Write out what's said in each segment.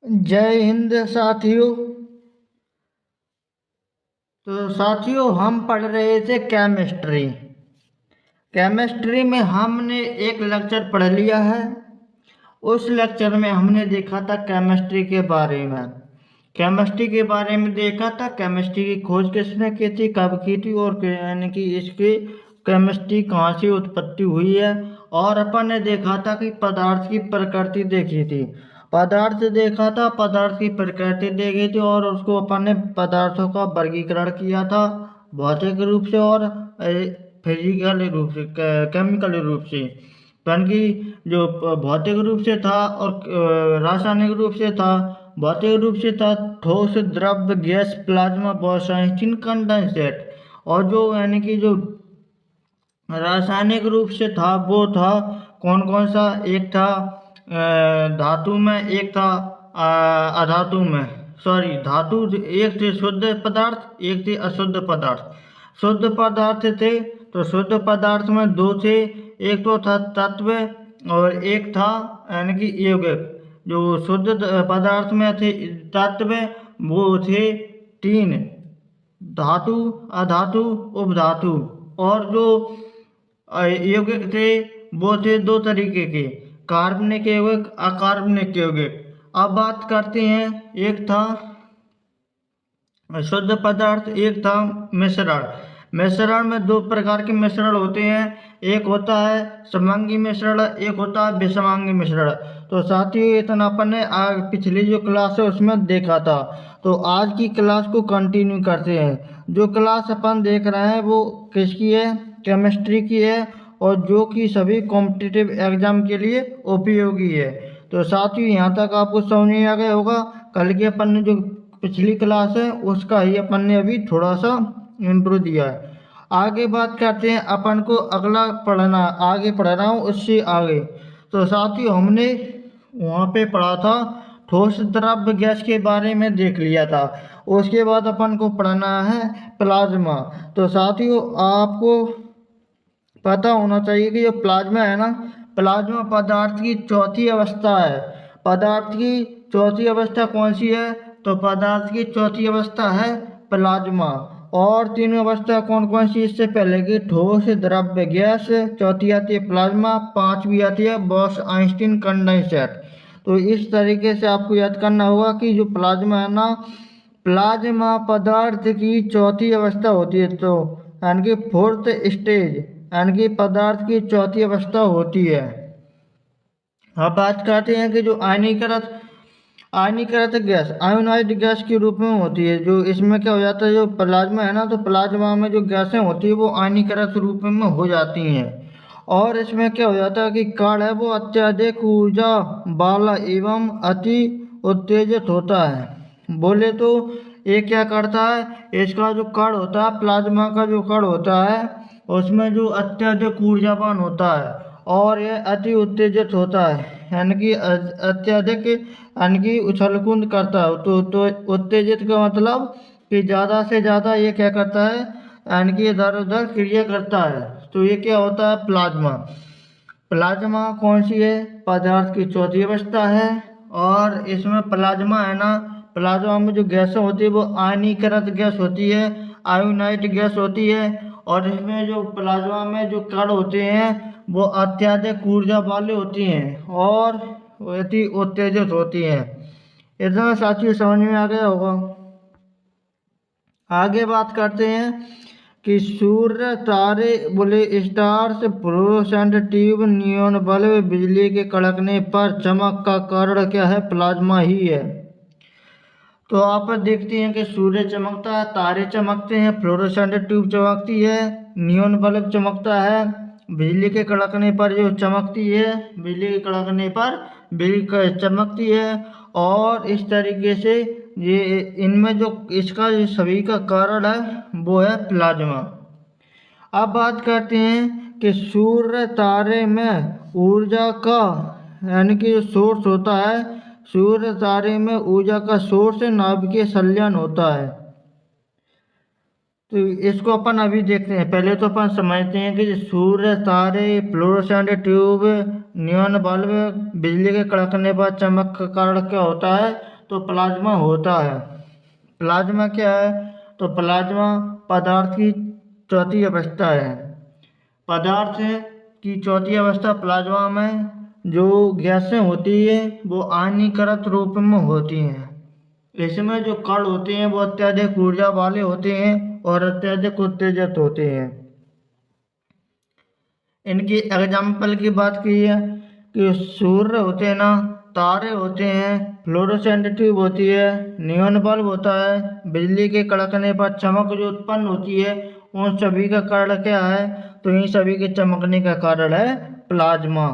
जय हिंद साथियों। तो साथियों, हम पढ़ रहे थे केमिस्ट्री। केमिस्ट्री में हमने एक लेक्चर पढ़ लिया है। उस लेक्चर में हमने देखा था केमिस्ट्री के बारे में। केमिस्ट्री के बारे में देखा था, केमिस्ट्री की खोज किसने की थी, कब की थी, और यानी कि इसकी केमिस्ट्री कहाँ से उत्पत्ति हुई है। और अपन ने देखा था कि पदार्थ की प्रकृति देखी थी। पदार्थ देखा था, पदार्थ की प्रकृति देखी थी, और उसको अपन ने पदार्थों का वर्गीकरण किया था भौतिक रूप से और फिजिकल रूप से, केमिकल रूप से। यानी कि जो भौतिक रूप से था और रासायनिक रूप से था। भौतिक रूप से था ठोस, द्रव, गैस, प्लाज्मा, बोल्ट्जमान, कंडेंसेट। और जो यानी कि जो रासायनिक रूप से था वो था कौन कौन सा, एक था धातु में, एक था अधातु में। सॉरी, धातु एक थे शुद्ध पदार्थ, एक थे अशुद्ध पदार्थ। शुद्ध पदार्थ थे तो शुद्ध पदार्थ में दो थे, एक तो था तत्व और एक था यानी कि यौगिक। जो शुद्ध पदार्थ में थे तत्व वो थे तीन: धातु, अधातु, उपधातु। और जो यौगिक थे वो थे दो तरीके के: कार्बनिक यौगिक, अकार्बनिक यौगिक। अब बात करते हैं, एक था शुद्ध पदार्थ, एक था मिश्रण। मिश्रण में दो प्रकार के मिश्रण होते हैं, एक होता है समांगी मिश्रण, एक होता है विषमांगी मिश्रण। तो साथियों, इतना अपन ने पिछली जो क्लास है उसमें देखा था। तो आज की क्लास को कंटिन्यू करते हैं। जो क्लास अपन देख रहे हैं वो किसकी है? केमिस्ट्री की है, और जो कि सभी कॉम्पिटिटिव एग्जाम के लिए उपयोगी है। तो साथियों, यहाँ तक आपको समझ में आ गया होगा। कल के अपन ने जो पिछली क्लास है उसका ही अपन ने अभी थोड़ा सा इम्प्रूव दिया है। आगे बात करते हैं, अपन को अगला पढ़ना, आगे पढ़ रहा हूँ उससे आगे। तो साथियों, हमने वहाँ पे पढ़ा था ठोस, द्रव, गैस के बारे में देख लिया था। उसके बाद अपन को पढ़ना है प्लाज्मा। तो साथियों, आपको पता होना चाहिए कि जो प्लाज्मा है ना, प्लाज्मा पदार्थ की चौथी अवस्था है। पदार्थ की चौथी अवस्था कौन सी है? तो पदार्थ की चौथी अवस्था है प्लाज्मा। और तीन अवस्था कौन कौन सी इससे पहले की? ठोस, द्रव्य, गैस। चौथी आती है प्लाज्मा, पांचवी आती है बॉस-आइंस्टीन कंडेंसेट। तो इस तरीके से आपको याद करना होगा कि जो प्लाज्मा है ना, प्लाज्मा पदार्थ की चौथी अवस्था होती है। तो यानी कि फोर्थ स्टेज, यानी कि पदार्थ की चौथी अवस्था होती है। अब बात करते हैं कि जो आयनीकृत गैस, आयोनाइज्ड गैस के रूप में होती है। जो इसमें क्या हो जाता है, जो प्लाज्मा है ना, तो प्लाज्मा में जो गैसें होती है वो आयनीकृत रूप में हो जाती हैं। और इसमें क्या हो जाता है कि कण है वो अत्यधिक ऊर्जा वाला एवं अति उत्तेजित होता है। बोले तो ये क्या करता है, इसका जो कण होता है, प्लाज्मा का जो कण होता है, उसमें जो अत्यधिक ऊर्जावान होता है और यह अति उत्तेजित होता है, यानी कि अत्यधिक, यानी कि उछल कूद करता है। तो उत्तेजित का मतलब कि ज़्यादा से ज़्यादा ये क्या करता है, यानी कि इधर उधर क्रिया करता है। तो ये क्या होता है? प्लाज्मा। प्लाज्मा कौन सी है? पदार्थ की चौथी अवस्था है। और इसमें प्लाज्मा है ना, प्लाज्मा में जो गैसें होती है वो आयनीकृत गैस होती है, आयोनाइज्ड गैस होती है। और इसमें जो प्लाज्मा में जो कण होते हैं वो अत्यधिक ऊर्जा वाले होती हैं और अति उत्तेजित होती हैं। इतना साथियों समझ में आ गया होगा। आगे बात करते हैं कि सूर्य, तारे, बोले stars, fluorescent tube, neon bulb, बिजली के कड़कने पर चमक का कारण क्या है? प्लाज्मा ही है। तो आप देखते हैं कि सूर्य चमकता है, तारे चमकते हैं, फ्लोरोसेंट ट्यूब चमकती है, नियॉन बल्ब चमकता है, बिजली के कड़कने पर जो चमकती है, बिजली के कड़कने पर बिजली चमकती है। और इस तरीके से ये इनमें जो इसका जो सभी का कारण है वो है प्लाज्मा। अब बात करते हैं कि सूर्य, तारे में ऊर्जा का, यानी कि जो सोर्स होता है, सूर्य तारे में ऊर्जा का सोर्स नाभिकीय संलयन होता है। तो इसको अपन अभी देखते हैं। पहले तो अपन समझते हैं कि सूर्य, तारे, फ्लोरोसेंट ट्यूब, नियॉन बल्ब, बिजली के कड़कने पर चमक का कारण क्या होता है? तो प्लाज्मा होता है। प्लाज्मा क्या है? तो प्लाज्मा पदार्थ की चौथी अवस्था है। पदार्थ की चौथी अवस्था प्लाज्मा में जो गैसें होती है वो आयनीकृत रूप में होती हैं। इसमें जो कण होते हैं वो अत्यधिक ऊर्जा वाले होते हैं और अत्यधिक उत्तेजित होते हैं। इनकी एग्जाम्पल की बात की है कि सूर्य होते हैं ना, तारे होते हैं, फ्लोरोसेंट ट्यूब होती है, नियॉन बल्ब होता है, बिजली के कड़कने पर चमक जो उत्पन्न होती है, उन सभी का कारण क्या है? तो इन सभी के चमकने का कारण है प्लाज्मा।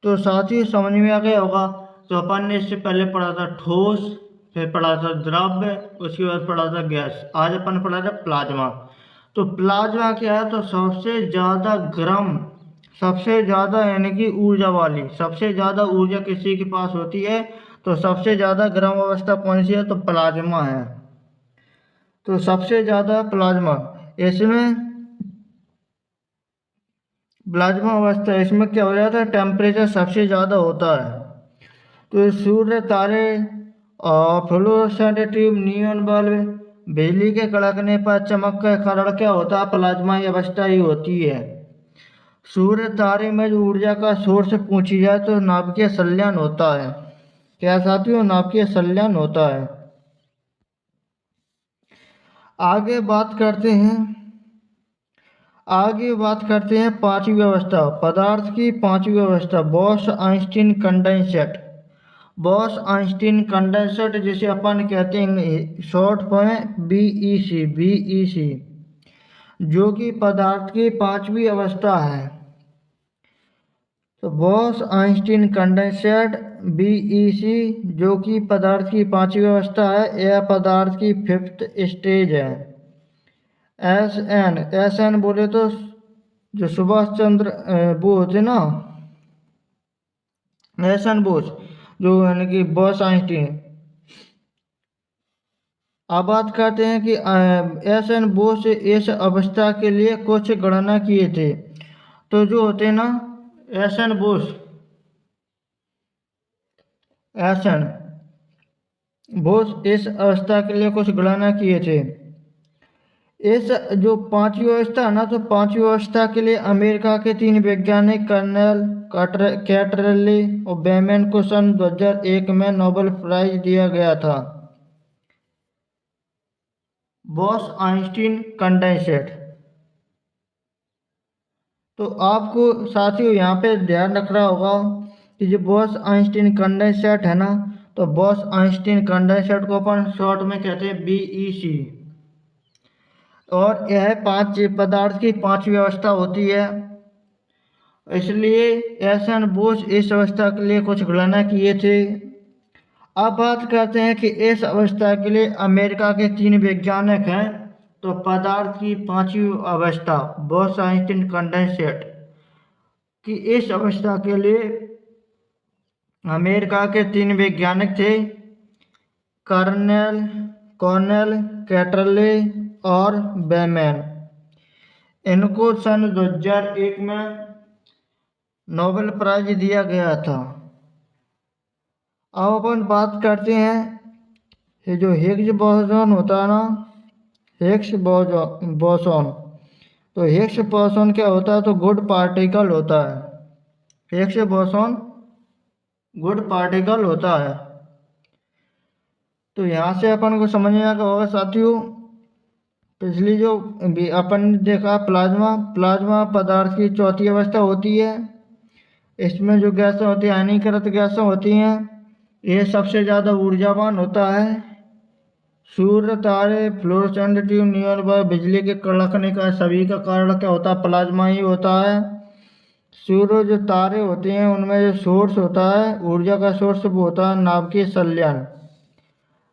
तो साथ ही समझ में आ गया होगा। तो अपन ने इससे पहले पढ़ा था ठोस, फिर पढ़ा था द्रव्य, उसके बाद पढ़ा था गैस। आज अपन पढ़ा था प्लाज्मा। तो प्लाज्मा क्या है? तो सबसे ज़्यादा गर्म, सबसे ज़्यादा यानी कि ऊर्जा वाली, सबसे ज़्यादा ऊर्जा किसी के पास होती है तो सबसे ज़्यादा गर्म अवस्था कौन सी है? तो प्लाज्मा है। तो सबसे ज़्यादा प्लाज्मा, इसमें प्लाज्मा अवस्था, इसमें क्या हो जाता है? टेम्परेचर सबसे ज़्यादा होता है। तो सूर्य, तारे और फ्लोरोसेंट ट्यूब, नियॉन बल्ब, बिजली के कड़कने पर चमक का कारण क्या होता है? प्लाज्मा अवस्था ही होती है। सूर्य, तारे में जो ऊर्जा का सोर्स पूछी जाए तो नाभिकीय संलयन होता है। क्या साथियों? नाभिकीय संलयन होता है। आगे बात करते हैं, पांचवी अवस्था, पदार्थ की पांचवी अवस्था, boss Einstein condensate. Boss Einstein condensate जिसे अपन कहते हैं शॉर्ट फॉर्म बीईसी, जो कि पदार्थ की पांचवी अवस्था है। तो बॉस आइंस्टीन कंडेंसेट बीईसी जो कि पदार्थ की पांचवी अवस्था है, यह पदार्थ की फिफ्थ स्टेज है। एस एन बोले तो जो सुभाष चंद्र वो होते ना, एस एन बोस, जो यानी कि बॉस आइंस्टीन। अब बात करते हैं कि एस एन बोस इस अवस्था के लिए कुछ गणना किए थे। तो जो होते हैं ना S N Bose, S N Bose इस अवस्था के लिए कुछ गणना किए थे। इस जो पांचवी अवस्था है ना, तो पांचवी अवस्था के लिए अमेरिका के 3 वैज्ञानिक कर्नेल कैटरले और बेमैन को सन 2001 में नोबेल प्राइज दिया गया था। Boss Einstein condensate. तो आपको साथियों यहाँ पे ध्यान रखना होगा कि जो बॉस आइंस्टीन कंडेंसेट है ना, तो बॉस आइंस्टीन कंडेंसेट को अपन शॉर्ट में कहते हैं बीईसी। और यह पांच पदार्थ की पांचवी अवस्था होती है, इसलिए एस एन बोस इस अवस्था के लिए कुछ गणना किए थे। अब बात करते हैं कि इस अवस्था के लिए अमेरिका के 3 वैज्ञानिक हैं। तो पदार्थ की पांचवी अवस्था बॉस आइंस्टीन कंडेंसेट की इस अवस्था के लिए अमेरिका के 3 वैज्ञानिक थे, कॉर्नेल कैटरले और बेमैन। इनको सन 2001 में नोबेल प्राइज दिया गया था। अब अपन बात करते हैं ये जो हिग्स बोसॉन होता है ना, हिग्स बोसॉन। तो हिग्स बोसॉन क्या होता है? तो गुड पार्टिकल होता है। हिग्स बोसॉन गुड पार्टिकल होता है। तो यहाँ से अपन को समझ में आएगा होगा साथियों। पिछली जो अपन ने देखा प्लाज्मा पदार्थ की चौथी अवस्था होती है। इसमें जो गैसें होती हैं, हानिकारक गैसें होती हैं, ये सबसे ज़्यादा ऊर्जावान होता है। सूर्य, तारे, फ्लोरोसेंट ट्यूब, नियॉन बल्ब, बिजली के कड़कने का सभी का कारण क्या होता है? प्लाज्मा ही होता है। सूर्य, जो तारे होते हैं उनमें जो सोर्स होता है ऊर्जा का सोर्स, वो होता है नाभिकीय संलयन,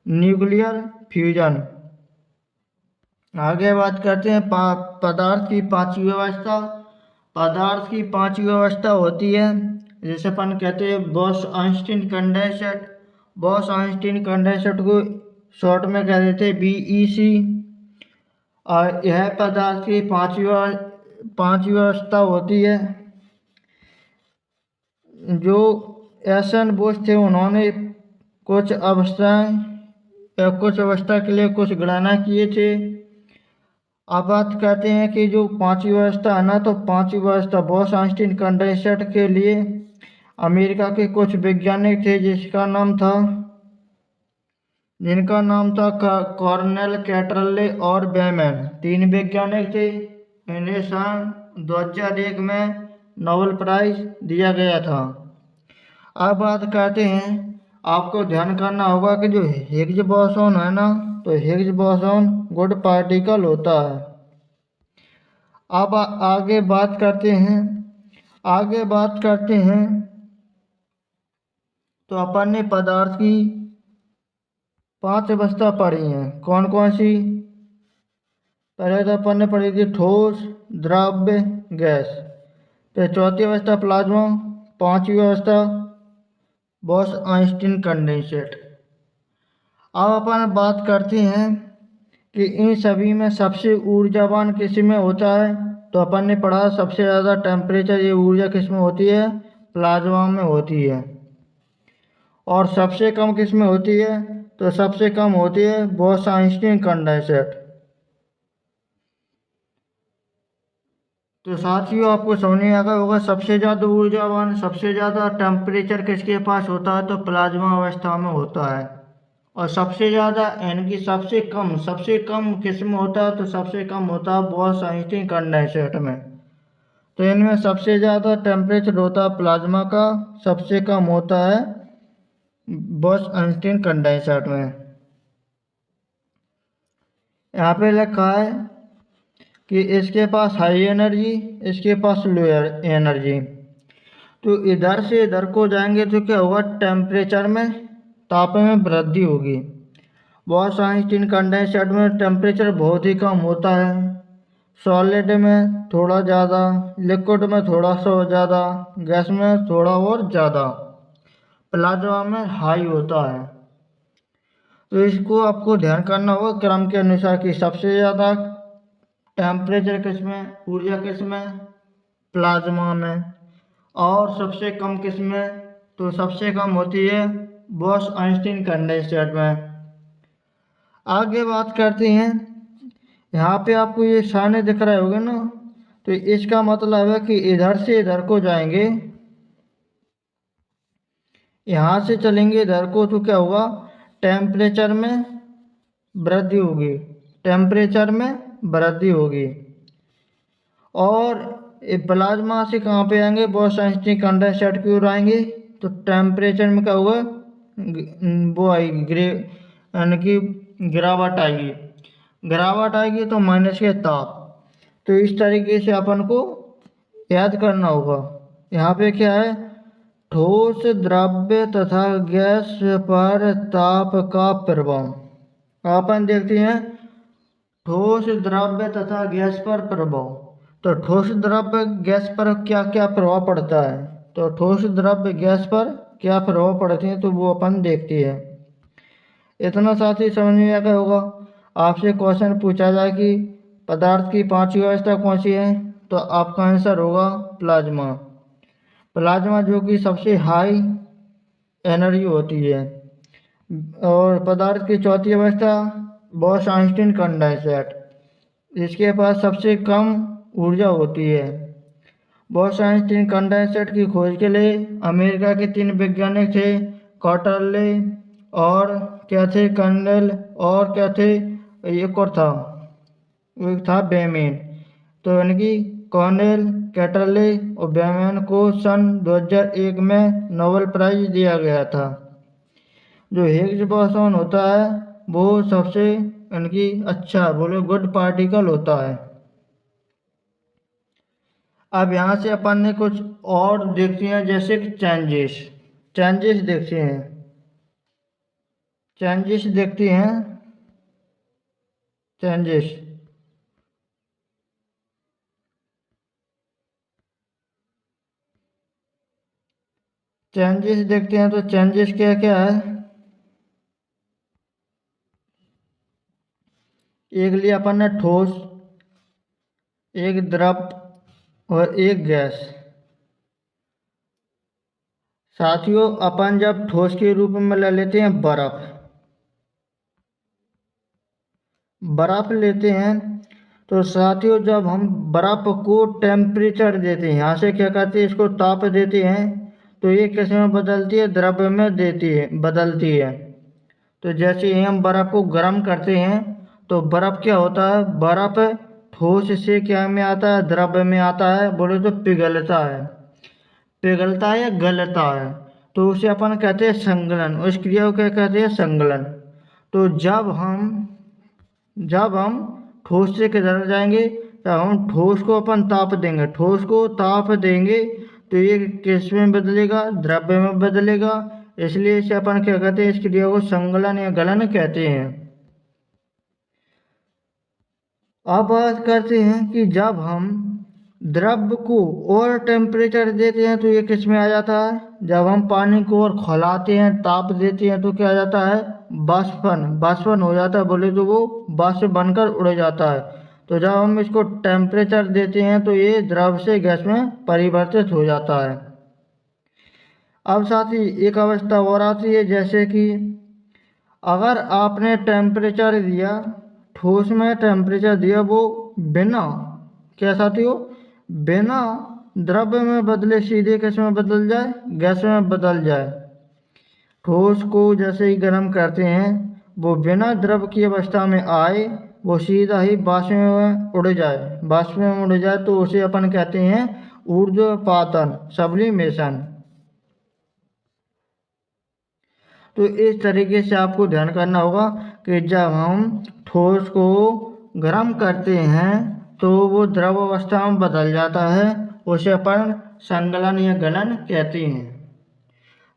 न्यूक्लियर फ्यूजन। आगे बात करते हैं पदार्थ की पांचवी अवस्था। पदार्थ की पांचवी अवस्था होती है जैसे अपन कहते हैं boss Einstein condensate. Boss Einstein condensate को शॉर्ट में कह देते हैं बीईसी। और यह पदार्थ की पांचवी अवस्था होती है। जो एसन बोस थे उन्होंने कुछ अवस्थाएं या कुछ अवस्था के लिए कुछ गणना किए थे। अब बात करते हैं कि जो पांचवी अवस्था है ना, तो पांचवी अवस्था बॉस आइंस्टीन कंडेंसर के लिए अमेरिका के कुछ वैज्ञानिक थे जिनका नाम था कॉर्नेल कैटरले और बेमैन। तीन वैज्ञानिक थे। इन्हें सन 2001 में नोबेल प्राइज दिया गया था। अब बात करते हैं, आपको ध्यान करना होगा कि जो हिग्स बोसॉन है ना, तो हिग्स बोसॉन गुड पार्टिकल होता है। अब आगे बात करते हैं तो अपन ने पदार्थ की 5 अवस्था पढ़ी हैं। कौन कौन सी? पहले तो अपन ने पढ़ी थी ठोस, द्रव्य, गैस। फिर चौथी अवस्था प्लाज्मा, पांचवी अवस्था बॉस आइंस्टीन कंडेंसेट। अब अपन बात करते हैं कि इन सभी में सबसे ऊर्जावान किस में होता है। तो अपन ने पढ़ा सबसे ज़्यादा टेम्परेचर ये ऊर्जा किस में होती है? प्लाज्मा में होती है। और सबसे कम किस में होती है? तो सबसे कम होती है बॉस आइंस्टीन कंडेंसेट। तो साथियों, आपको समझ में आ गया होगा सबसे ज़्यादा ऊर्जावान, सबसे ज़्यादा टेम्परेचर किसके पास होता है? तो प्लाज्मा अवस्था में होता है। और सबसे ज़्यादा यानी कि सबसे कम किस में होता है? तो सबसे कम होता है बॉस आइंस्टीन कंडेंसेट में। तो इनमें सबसे ज़्यादा टेम्परेचर होता है प्लाज्मा का, सबसे कम होता है बॉस आइंस्टीन कंडेंसेट में। यहाँ पे लिखा है कि इसके पास हाई एनर्जी, इसके पास लो एनर्जी। तो इधर से इधर को जाएंगे तो क्या होगा? टेम्परेचर में, तापमान में वृद्धि होगी। बॉस आइंस्टीन कंडेंसेट में टेम्परेचर बहुत ही कम होता है। सॉलिड में थोड़ा ज़्यादा, लिक्विड में थोड़ा सा ज़्यादा, गैस में थोड़ा और ज़्यादा, प्लाज्मा में हाई होता है। तो इसको आपको ध्यान करना होगा क्रम के अनुसार कि सबसे ज़्यादा टेम्परेचर किस में, ऊर्जा किस में? प्लाज्मा में। और सबसे कम किस में? तो सबसे कम होती है बॉस आइंस्टीन कंडेंसेट में। आगे बात करते हैं, यहाँ पे आपको ये साने दिख रहे होंगे ना, तो इसका मतलब है कि इधर से इधर को जाएंगे, यहाँ से चलेंगे इधर को तो क्या होगा? टेम्परेचर में वृद्धि होगी, टेम्परेचर में वृद्धि होगी। और प्लाज्मा से कहाँ पे आएंगे? बॉस आइंस्टीन कंडेंसेट की ओर आएंगे। तो टेम्परेचर में क्या होगा? वो आएगी यानी कि गिरावट आएगी तो माइनस के ताप। तो इस तरीके से अपन को याद करना होगा। यहाँ पे क्या है? ठोस, द्रव्य तथा गैस पर ताप का प्रभाव। अपन देखते हैं ठोस, द्रव्य तथा गैस पर प्रभाव। तो ठोस, द्रव्य, गैस पर क्या क्या प्रभाव पड़ता है? तो ठोस, द्रव्य, गैस पर क्या प्रभाव पड़ते हैं तो वो अपन देखते हैं। इतना साथ ही समझ में आ गया होगा। आपसे क्वेश्चन पूछा जाए कि पदार्थ की पांचवी अवस्था कौन सी है, तो आपका आंसर होगा प्लाज्मा। प्लाज्मा जो कि सबसे हाई एनर्जी होती है। और पदार्थ की चौथी अवस्था बॉस आइंस्टीन कंडेंसेट, इसके पास सबसे कम ऊर्जा होती है। बॉस आइंस्टीन कंडेंसेट की खोज के लिए अमेरिका के 3 वैज्ञानिक थे, कॉटरले और क्या थे? कर्नेल और क्या थे? एक और था, एक था बेमेन। तो यानी कि कॉर्नेल कैटरले और बेमेन को सन 2001 में नोबेल प्राइज दिया गया था। जो हिग्स बोसॉन होता है वो सबसे यानी कि अच्छा बोलो गुड पार्टिकल होता है। अब यहाँ से अपन ने कुछ और देखते हैं, जैसे कि चेंजेस देखते हैं। चेंजेस देखते हैं चेंजेस चेंजेस देखते हैं। तो चेंजेस क्या क्या है? एक लिया अपन ने ठोस, एक द्रव और एक गैस। साथियों अपन जब ठोस के रूप में ले लेते हैं बर्फ, बर्फ लेते हैं तो साथियों जब हम बर्फ को टेम्परेचर देते हैं, यहाँ से क्या कहते हैं इसको ताप देते हैं, तो ये किस में बदलती है, द्रव्य में देती है, बदलती है। तो जैसे ही हम बर्फ को गर्म करते हैं तो बर्फ क्या होता है, बर्फ ठोस से क्या में आता है, द्रव्य में आता है, बोले तो पिघलता है, पिघलता है या गलता है। तो उसे अपन कहते हैं संगलन, उस क्रिया को क्या कहते हैं, संगलन। तो जब हम ठोस से किधर जाएंगे, जब हम ठोस को अपन ताप देंगे, ठोस को ताप देंगे तो ये किस में बदलेगा, द्रव्य में बदलेगा। इसलिए इसे अपन क्या कहते हैं, इस क्रिया को संगलन या गलन कहते हैं। अब बात करते हैं कि जब हम द्रव्य को और टेम्परेचर देते हैं तो ये किस में आ जाता है, जब हम पानी को और खौलाते हैं, ताप देते हैं तो क्या आ जाता है, बाष्पन, बाष्पन हो जाता है, बोले तो वो बाष्प बनकर उड़ जाता है। तो जब हम इसको टेम्परेचर देते हैं तो ये द्रव से गैस में परिवर्तित हो जाता है। अब साथ ही एक अवस्था और आती है, जैसे कि अगर आपने टेम्परेचर दिया, ठोस में टेम्परेचर दिया, वो बिना क्या साथियों, बिना द्रव्य में बदले सीधे किस में बदल जाए, गैस में बदल जाए। ठोस को जैसे ही गर्म करते हैं वो बिना द्रव की अवस्था में आए, वो सीधा ही बाष्प में उड़ जाए, बाष्प में उड़ जाए तो उसे अपन कहते हैं ऊर्ध्वपातन, सब्लिमेशन। तो इस तरीके से आपको ध्यान करना होगा कि जब हम ठोस को गर्म करते हैं तो वो द्रव अवस्था में बदल जाता है, उसे अपन संगलन या गलन कहते हैं।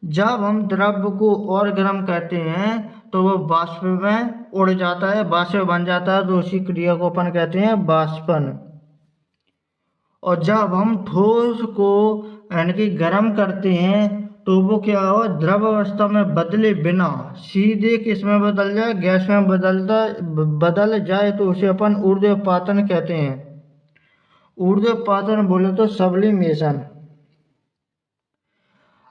जब हम द्रव को और गर्म करते हैं तो वो बाष्प में उड़ जाता है, बाष्प बन जाता है, तो उसी क्रिया को अपन कहते हैं बाष्पन। और जब हम ठोस को यानी कि गर्म करते हैं तो वो क्या हो, द्रव अवस्था में बदले बिना सीधे किस में बदल जाए, गैस में बदल जाए, तो उसे अपन ऊर्ध्वपातन कहते हैं। ऊर्ध्वपातन बोले तो सब्लिमेशन।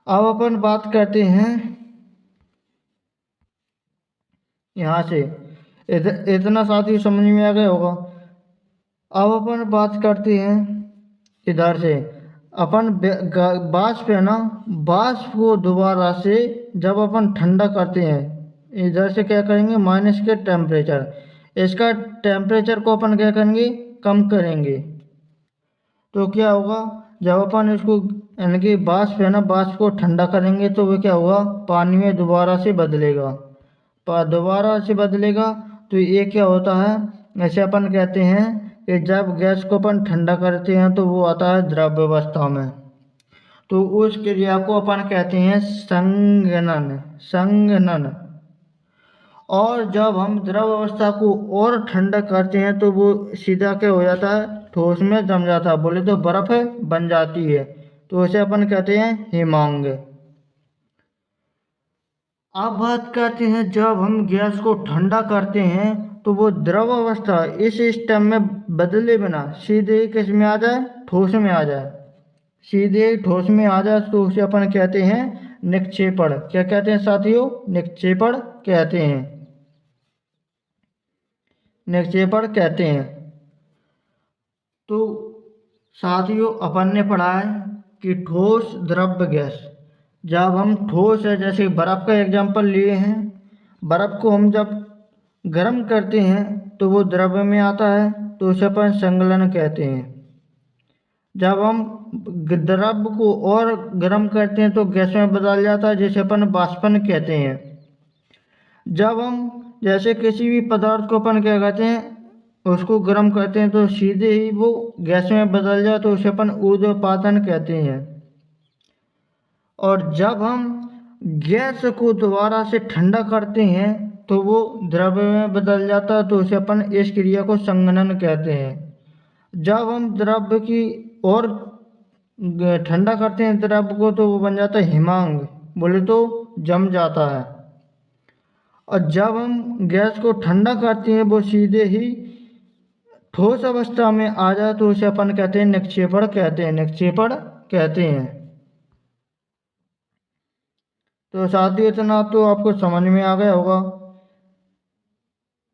अब अपन बात करते हैं यहाँ से, इतना साथी समझ में आ गया होगा। अब अपन बात करते हैं इधर से, अपन बाष्प है ना, बाष्प को दोबारा से जब अपन ठंडा करते हैं, इधर से क्या करेंगे, माइनस के टेम्परेचर, इसका टेम्परेचर को अपन क्या करेंगे, कम करेंगे। तो क्या होगा, जब अपन इसको यानी कि बाष्प है ना, बाष्प को ठंडा करेंगे तो वो क्या होगा, पानी में दोबारा से बदलेगा, दोबारा से बदलेगा। तो ये क्या होता है, ऐसे अपन कहते हैं कि जब गैस को अपन ठंडा करते हैं तो वो आता है द्रव अवस्था में, तो उस क्रिया को अपन कहते हैं संघनन, संघनन। और जब हम द्रव अवस्था को और ठंडा करते हैं तो वो सीधा क्या हो जाता है, ठोस में जम जाता है, बोले तो बर्फ बन जाती है, तो उसे अपन कहते हैं हिमांग। अब बात करते हैं जब हम गैस को ठंडा करते हैं तो वो द्रव अवस्था इस सिस्टम में बदले बिना सीधे ही किस में आ जाए, ठोस में आ जाए, सीधे ही ठोस में आ जाए, तो उसे अपन कहते हैं निक्षेपण। क्या कहते हैं साथियों, निक्षेपण कहते हैं, निक्षेपण कहते हैं। तो साथियों अपन ने पढ़ा है कि ठोस, द्रव्य, गैस। जब हम ठोस है, जैसे बर्फ़ का एग्जांपल लिए हैं, बर्फ़ को हम जब गर्म करते हैं तो वो द्रव्य में आता है, तो उसे अपन संगलन कहते हैं। जब हम द्रव्य को और गर्म करते हैं तो गैस में बदल जाता है, जिसे अपन बाष्पन कहते हैं। जब हम जैसे किसी भी पदार्थ को अपन क्या कहते हैं, उसको गर्म करते हैं तो सीधे ही वो गैस में बदल जाए, तो उसे अपन ऊर्ध्वपातन कहते हैं। और जब हम गैस को दोबारा से ठंडा करते हैं तो वो द्रव्य में बदल जाता है, तो उसे अपन इस क्रिया को संघनन कहते हैं। जब हम द्रव्य की और ठंडा करते हैं द्रव्य को तो वो बन जाता है हिमांग, बोले तो जम जाता है। और जब हम गैस को ठंडा करते हैं वो सीधे ही ठोस अवस्था में आ जाए तो उसे अपन कहते हैं निक्षेपण कहते हैं, निक्षेपण कहते हैं। तो साथियों इतना तो आपको समझ में आ गया होगा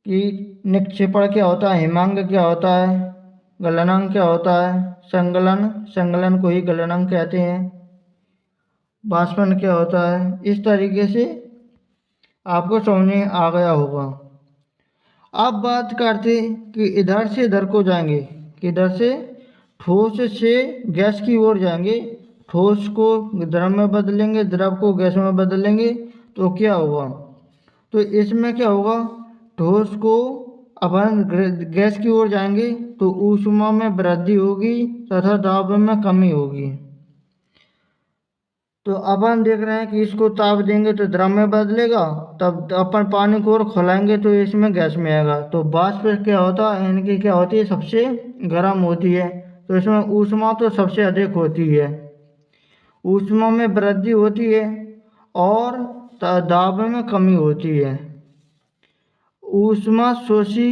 कि निक्षेपण क्या होता है, हिमांक क्या होता है, गलनांक क्या होता है, संगलन, संगलन को ही गलनांक कहते हैं, बाष्पन क्या होता है। इस तरीके से आपको समझ में आ गया होगा। अब बात करते कि इधर से इधर को जाएंगे, किधर से, ठोस से गैस की ओर जाएंगे, ठोस को द्रव में बदलेंगे, द्रव को गैस में बदलेंगे तो क्या होगा। तो इसमें क्या होगा, ठोस को अपन गैस की ओर जाएंगे तो ऊष्मा में वृद्धि होगी तथा दाब में कमी होगी। तो अपन देख रहे हैं कि इसको ताप देंगे तो द्रव में बदलेगा, तब अपन पानी को और खुलाएंगे तो इसमें गैस में आएगा। तो वाष्प क्या होता है, इनकी क्या होती है, सबसे गर्म होती है, तो इसमें ऊष्मा तो सबसे अधिक होती है, ऊष्मा में वृद्धि होती है और दाब में कमी होती है। ऊष्मा शोषी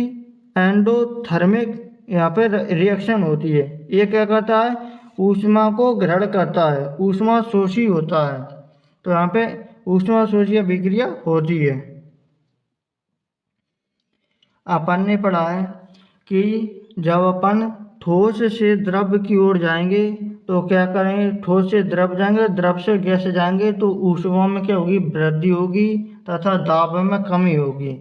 एंडोथर्मिक यहाँ पे रिएक्शन होती है। ये क्या करता है, ऊष्मा को ग्रहण करता है, ऊष्मा शोषी होता है। तो यहाँ पे ऊष्मा शोषी अभिक्रिया होती है। अपन ने पढ़ा है कि जब अपन ठोस से द्रव की ओर जाएंगे तो क्या करेंगे, ठोस से द्रव जाएंगे, द्रव से गैस जाएंगे तो ऊष्मा में क्या होगी, वृद्धि होगी तथा दाब में कमी होगी।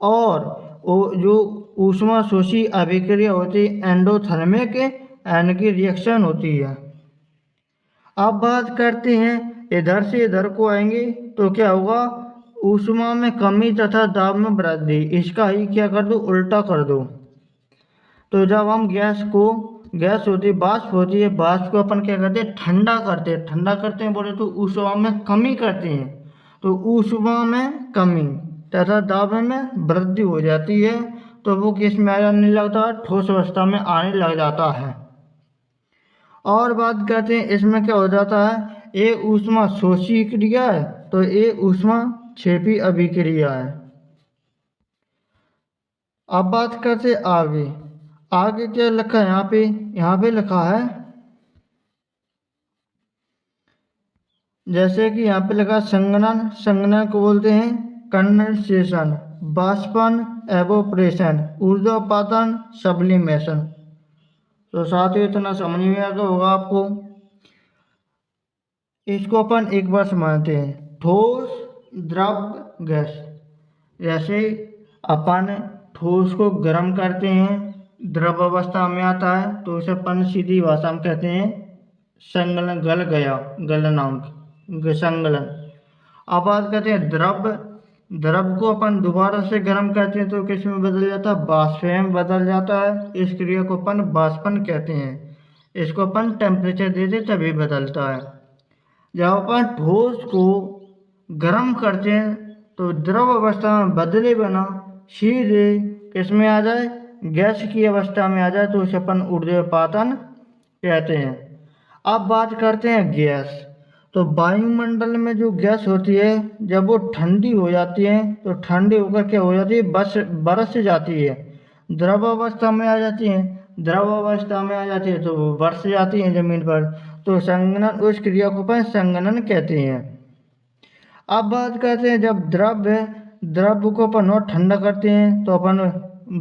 और वो जो ऊष्मा शोषी अभिक्रिया होती है एंडोथर्मिक यानी कि रिएक्शन होती है। अब बात करते हैं इधर से इधर को आएंगे तो क्या होगा, ऊष्मा में कमी तथा दाब में वृद्धि। इसका ही क्या कर दो, उल्टा कर दो। तो जब हम गैस होती है, वाष्प होती है, वाष्प को अपन क्या करते हैं, ठंडा करते हैं, ठंडा करते हैं बोले तो ऊष्मा में कमी करते हैं, तो ऊष्मा में कमी तथा दाब में वृद्धि हो जाती है, तो वो किस में आ जाने लगता है, ठोस अवस्था में आने लग जाता है। और बात करते हैं इसमें क्या हो जाता है, ये ऊष्मा शोषी क्रिया है तो ये ऊष्मा क्षेपी अभिक्रिया है। अब बात करते आगे, आगे क्या लिखा है यहाँ पे लिखा है, जैसे कि यहाँ पे लिखा संघनन, संघनन को बोलते हैं कंडेंसेशन, बाष्पन एवोपरेशन, ऊर्ध्वपातन सब्लिमेशन। तो साथियों इतना समझ में आ गया होगा आपको। इसको अपन एक बार समझते हैं, ठोस द्रव गैस। जैसे अपन ठोस को गर्म करते हैं, द्रव अवस्था में आता है तो उसे अपन सीधी भाषा में कहते हैं संगलन, गल गया, गलनांक, संगलन। अब बात करते हैं द्रव, द्रव को अपन दोबारा से गर्म करते हैं तो किस में बदल जाता है, वाष्प में बदल जाता है। इस क्रिया को अपन वाष्पन कहते हैं। इसको अपन टेम्परेचर देते तभी बदलता है। जब अपन ठोस को गर्म करते हैं तो द्रव अवस्था में बदले बिना सीधे किस में आ जाए, गैस की अवस्था में आ जाए तो उसे अपन ऊर्ध्वपातन कहते हैं। अब बात करते हैं गैस। तो वायुमंडल में जो गैस होती है जब वो ठंडी हो जाती है तो ठंडी होकर क्या हो जाती है, बरस जाती है, द्रव अवस्था में आ जाती है, द्रव अवस्था में आ जाती है तो वो बरस जाती है जमीन पर। तो संघनन, उस क्रिया को अपन संघनन कहते हैं। अब बात करते हैं जब द्रव है, द्रव को अपन और ठंडा करते हैं तो अपन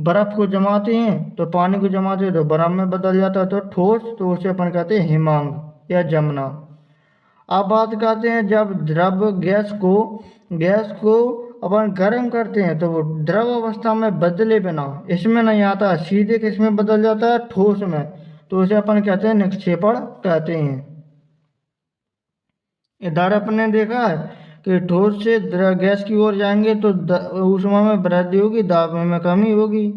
बर्फ को जमाते हैं, तो पानी को जमाते हैं तो बर्फ में बदल जाता है तो ठोस, तो उसे अपन कहते हैं हिमांक या जमना। अब बात करते हैं जब द्रव गैस को अपन गर्म करते हैं तो वो द्रव अवस्था में बदले बिना इसमें नहीं आता, सीधे किस में बदल जाता है, ठोस में, तो उसे अपन कहते हैं निक्षेपण कहते हैं। इधर अपने देखा है कि ठोस से गैस की ओर जाएंगे तो ऊष्मा में वृद्धि होगी, दाब में कमी होगी,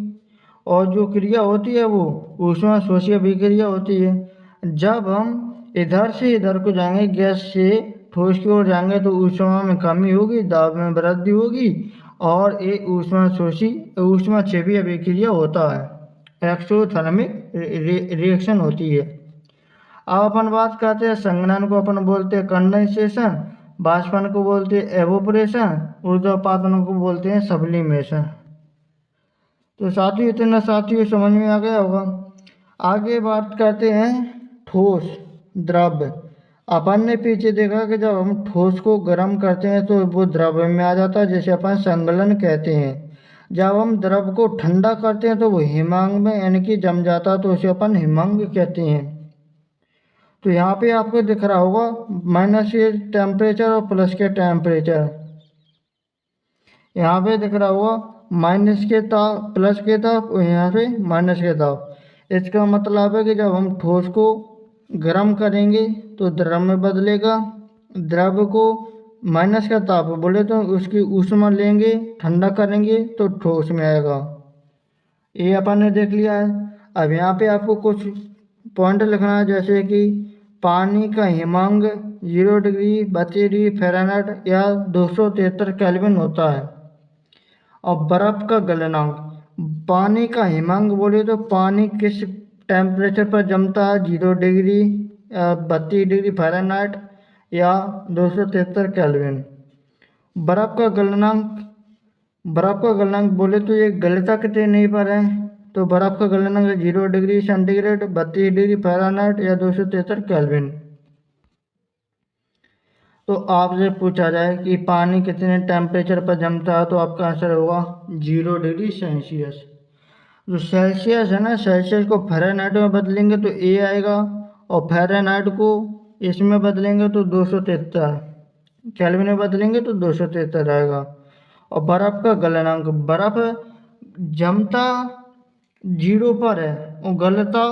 और जो क्रिया होती है वो ऊष्मा शोषी अभिक्रिया होती है। जब हम इधर से इधर को जाएंगे, गैस से ठोस की ओर जाएंगे तो ऊष्मा में कमी होगी, दाब में वृद्धि होगी, और एक ऊष्मा क्षेपी अभिक्रिया होता है, एक्सोथर्मिक रिएक्शन होती है। अब अपन बात करते हैं संघनन को अपन बोलते हैं कंडेंसेशन, बाष्पन को बोलते हैं एवोपरेशन, ऊर्ध्वपातन को बोलते हैं सब्लिमेशन। तो साथियों इतना साथियों समझ में आ गया होगा। आगे बात करते हैं ठोस द्रव्य। अपन ने पीछे देखा कि जब हम ठोस को गर्म करते हैं तो वो द्रव्य में आ जाता है, जैसे अपन संगलन कहते हैं। जब हम द्रव को ठंडा करते हैं तो वो हिमांग में यानी कि जम जाता है, तो उसे अपन हिमंग कहते हैं। तो यहाँ पे आपको दिख रहा होगा माइनस के टेम्परेचर और प्लस के टेम्परेचर। यहाँ पे दिख रहा होगा माइनस के ताप, प्लस के ताप और यहाँ पे माइनस के ताप। इसका मतलब है कि जब हम ठोस को गर्म करेंगे तो द्रव में बदलेगा। द्रव को माइनस का ताप बोले तो उसकी ऊष्मा लेंगे, ठंडा करेंगे तो ठोस में आएगा। ये अपन ने देख लिया है। अब यहाँ पे आपको कुछ पॉइंट लिखना है, जैसे कि पानी का हिमांक 0 डिग्री 32 डिग्री फ़ारेनहाइट या 273 केल्विन होता है। और बर्फ़ का गलनांक, पानी का हिमांक बोले तो पानी किस टेम्परेचर पर जमता है, 0 डिग्री 32 डिग्री फ़ारेनहाइट या 273 केल्विन। बर्फ़ का गलनांक बोले तो ये गलता कितने नहीं पर है, तो बर्फ़ का गलनांक 0 डिग्री सेंटीग्रेड 32 डिग्री फ़ारेनहाइट या 273 केल्विन। तो आपसे पूछा जाए कि पानी कितने टेम्परेचर पर जमता है, तो आपका आंसर होगा 0 डिग्री सेल्सियस। जो सेल्सियस है ना, सेल्सियस को फ़ारेनहाइट में बदलेंगे तो ए आएगा, और फ़ारेनहाइट को इसमें बदलेंगे तो 273, केल्विन में बदलेंगे तो 273 आएगा। और बर्फ़ का गलनांक, बर्फ़ जमता 0 पर है और गलता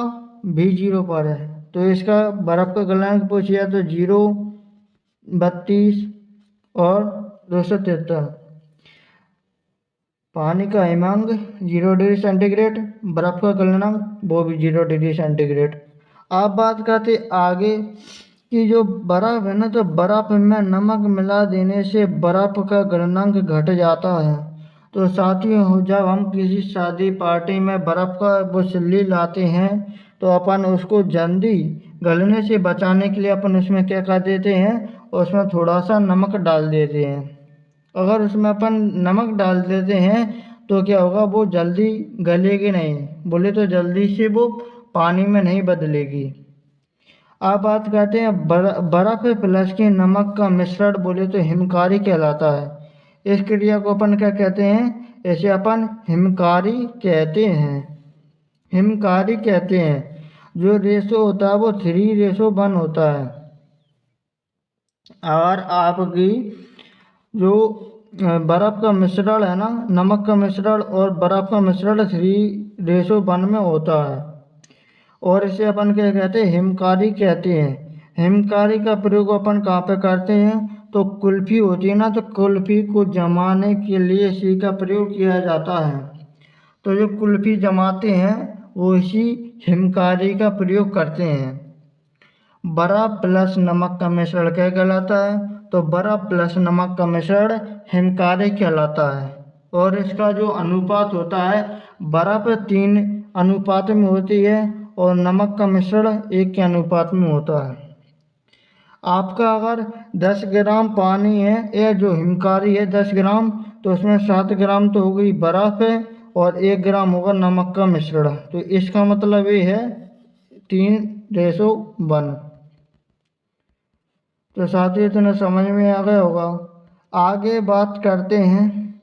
भी 0 पर है, तो इसका बर्फ़ का गलनांक पूछिए तो 0, 32 और 273। पानी का हिमांक 0 डिग्री सेंटीग्रेड, बर्फ़ का गलनांक वो भी 0 डिग्री सेंटीग्रेड। आप बात करते आगे कि जो बर्फ़ है ना, तो बर्फ़ में नमक मिला देने से बर्फ़ का गलनांक घट जाता है। तो साथियों जब हम किसी शादी पार्टी में बर्फ़ का वो सिल्ली लाते हैं तो अपन उसको जल्दी गलने से बचाने के लिए अपन उसमें क्या कर देते हैं, उसमें थोड़ा सा नमक डाल देते हैं। अगर उसमें अपन नमक डाल देते हैं तो क्या होगा, वो जल्दी गलेगी नहीं, बोले तो जल्दी से वो पानी में नहीं बदलेगी। आप बात करते हैं बर्फ़ प्लस के नमक का मिश्रण बोले तो हिमकारी कहलाता है। इस क्रिया को अपन क्या कहते हैं, इसे अपन हिमकारी कहते हैं। हिमकारी कहते हैं। जो रेशो होता है वो 3:1 होता है। और आपकी जो बर्फ़ का मिश्रण है ना, नमक का मिश्रण और बर्फ़ का मिश्रण 3:1 में होता है, और इसे अपन क्या कहते हैं, हिमकारी कहते हैं। हिमकारी का प्रयोग अपन कहाँ पे करते हैं, तो कुल्फ़ी होती है ना, तो कुल्फ़ी को जमाने के लिए इसी का प्रयोग किया जाता है। तो जो कुल्फ़ी जमाते हैं वो इसी हिमकारी का प्रयोग करते हैं। बर्फ़ प्लस नमक का मिश्रण क्या कहलाता है, तो बर्फ़ प्लस नमक का मिश्रण हिमकारी कहलाता है। और इसका जो अनुपात होता है, बर्फ़ 3 अनुपात में होती है और नमक का मिश्रण 1 के अनुपात में होता है। आपका अगर 10 ग्राम पानी है या जो हिमकारी है 10 ग्राम, तो उसमें 7 ग्राम तो हो गई बर्फ़ है और 1 ग्राम होगा नमक का मिश्रण। तो इसका मतलब ये है 3:1। तो साथियों इतना समझ में आ गया होगा। आगे बात करते हैं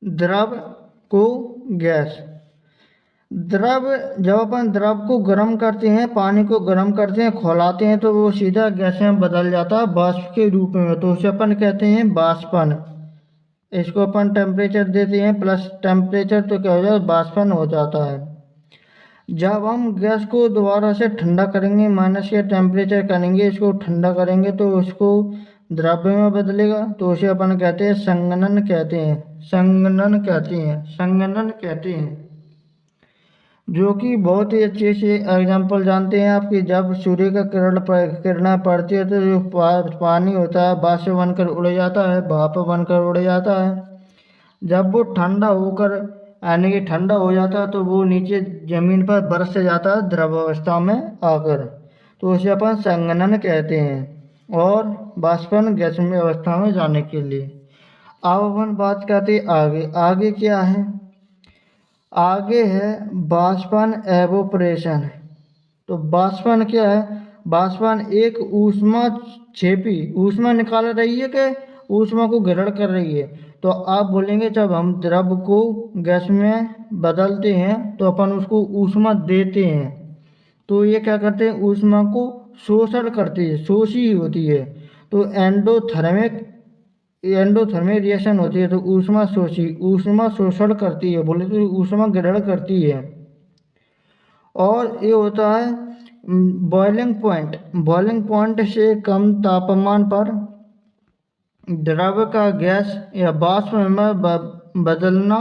द्रव को गैस। द्रव, जब अपन द्रव को गर्म करते हैं, पानी को गर्म करते हैं, खौलाते हैं, तो वो सीधा गैस में बदल जाता है वाष्प के रूप में, तो उसे अपन कहते हैं वाष्पन। इसको अपन टेम्परेचर देते हैं प्लस टेम्परेचर, तो क्या हो जाता है, वाष्पन हो जाता है। जब हम गैस को दोबारा से ठंडा करेंगे, माइनस के टेम्परेचर करेंगे, इसको ठंडा करेंगे तो उसको द्रव्य में बदलेगा, तो उसे अपन कहते हैं संघनन कहते हैं। संघनन कहते हैं। जो कि बहुत ही अच्छे से एग्जाम्पल जानते हैं आपकी, जब सूर्य का किरणें पड़ती है तो जो पानी होता है वाष्प बनकर उड़ जाता है, भाप बनकर उड़ जाता है। जब वो ठंडा होकर यानी कि ठंडा हो जाता है तो वो नीचे ज़मीन पर बरस से जाता है द्रव अवस्था में आकर, तो उसे अपन संघनन कहते हैं। और बाष्पन गैसीय अवस्था में जाने के लिए। अब अपन बात करते हैं आगे। आगे क्या है? आगे है बाष्पन एवोपरेशन। तो बाष्पन क्या है? बाष्पन एक ऊष्मा छेपी ऊष्मा निकाल रही है कि ऊष्मा को ग्रहण कर रही है। तो आप बोलेंगे जब हम द्रव को गैस में बदलते हैं तो अपन उसको ऊष्मा देते हैं, तो ये क्या करते हैं? ऊष्मा को शोषण करती है, शोषी होती है। तो एंडोथर्मिक रिएक्शन होती है। तो ऊष्मा शोषण करती है, बोले तो ऊष्मा ग्रहण करती है। और ये होता है बॉइलिंग पॉइंट। बॉइलिंग पॉइंट से कम तापमान पर द्रव का गैस या वाष्प में बदलना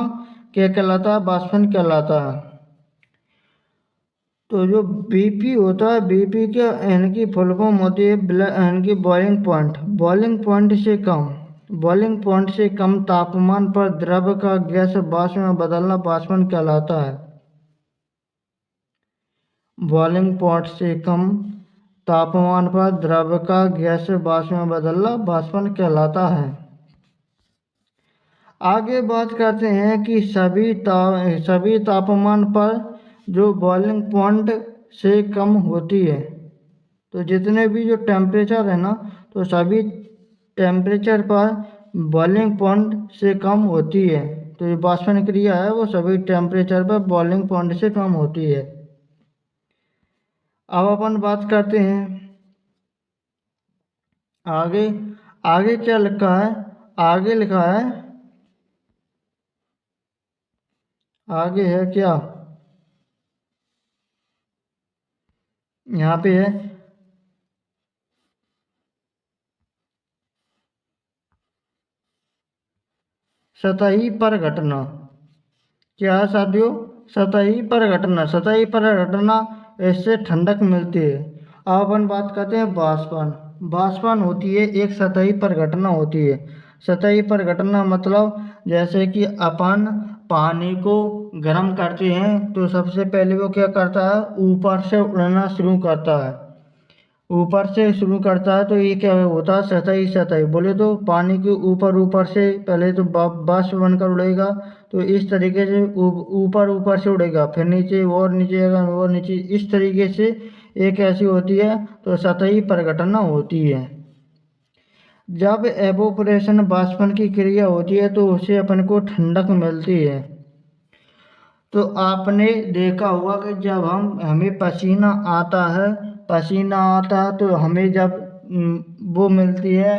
क्या कहलाता है? वाष्पन कहलाता है। तो जो बीपी होता है, बीपी के इनकी फुल फॉर्म होती है इनकी बॉइलिंग पॉइंट। बॉइलिंग पॉइंट से कम तापमान पर द्रव का गैस वाष्प में बदलना वाष्पन कहलाता है। बॉइलिंग पॉइंट से कम तापमान पर द्रव का गैस वाष्प में बदलना वाष्पन कहलाता है। आगे बात करते हैं कि सभी तापमान पर जो बॉइलिंग पॉइंट से कम होती है। तो जितने भी जो टेम्परेचर है ना, तो सभी टेम्परेचर पर बॉइलिंग पॉइंट से कम होती है। तो ये वाष्पन क्रिया है वो सभी टेम्परेचर पर बॉइलिंग पॉइंट से कम होती है। अब अपन बात करते हैं आगे। आगे क्या लिखा है? आगे लिखा है, आगे है क्या? यहाँ पे है सतही पर घटना। क्या है साथियों? सतही पर घटना। सतही पर घटना, इससे ठंडक मिलती है। अब अपन बात करते हैं बाष्पन। बाष्पन होती है एक सतही पर घटना होती है। सतही पर घटना मतलब जैसे कि अपन पानी को गर्म करते हैं तो सबसे पहले वो क्या करता है? ऊपर से उड़ना शुरू करता है। ऊपर से शुरू करता है तो ये क्या होता है? सतही बोले तो पानी के ऊपर ऊपर से पहले तो वाष्प बनकर उड़ेगा। तो इस तरीके से ऊपर ऊपर से उड़ेगा, फिर नीचे और नीचे और नीचे, इस तरीके से एक ऐसी होती है। तो सतही परघटना होती है। जब एवोपरेशन बाष्पन की क्रिया होती है तो उससे अपन को ठंडक मिलती है। तो आपने देखा होगा कि जब हमें पसीना आता है तो हमें जब वो मिलती है,